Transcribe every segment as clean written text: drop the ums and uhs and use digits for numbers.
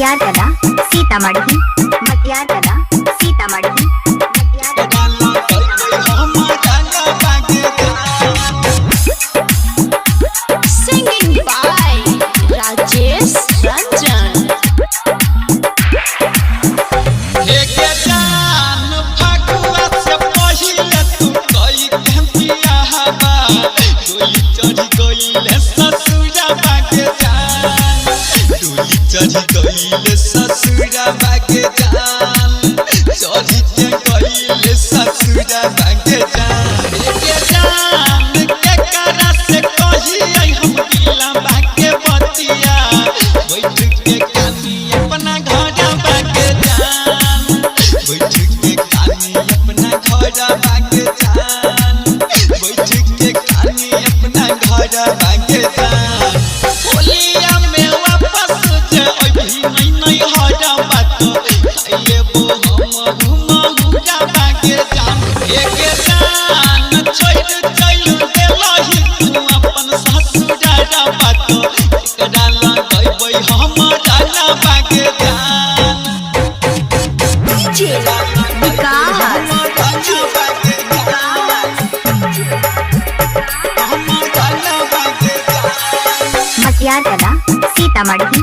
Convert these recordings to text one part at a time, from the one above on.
मटियार कला सीतामढ़ी मटियार कला Sitamarhi Singing by Rajesh Ranjan. चढ़ी गईले ससुरा बागे जान चढ़ी के गईले ससुरा बागे जान के जान के करा से कही आई हम दिला बागे बतिया बैठ के कानी अपना घर बागे जान बैठ के कानी अपना घर बागे जान बैठ के कानी अपना घर बागे जान होलिया में वापस नहीं नहीं हो जा बात आइले वो हम घुमा घुमा बागे जान एक जान छोड़ चलू दे लही तू अपन ससुरा बात एकरा लगबै हम डाला बागे जान DJ विकास मटियार कला सीतामढ़ी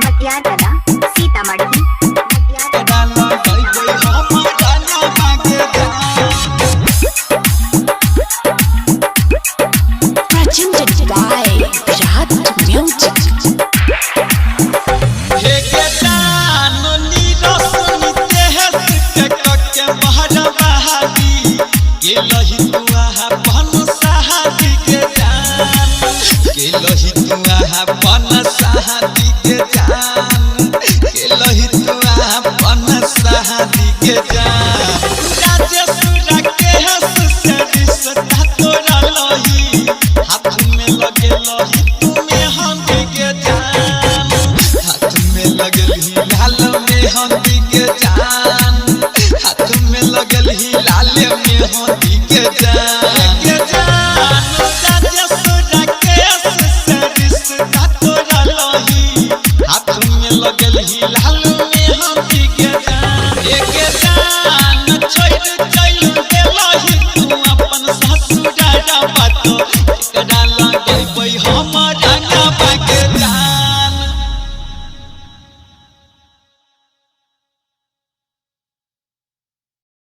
मटियार कला Sitamarhi presented by Raj Music. लही तुआ पन सहादी के जान के लही तुआ पन सहादी के जान के लही तुआ पन सहादी के जान राजेश के हंस से रिश्ता तोरा लही हाथ में लगे लही तुम्हें हम के जान हाथ में लगे लाल में हम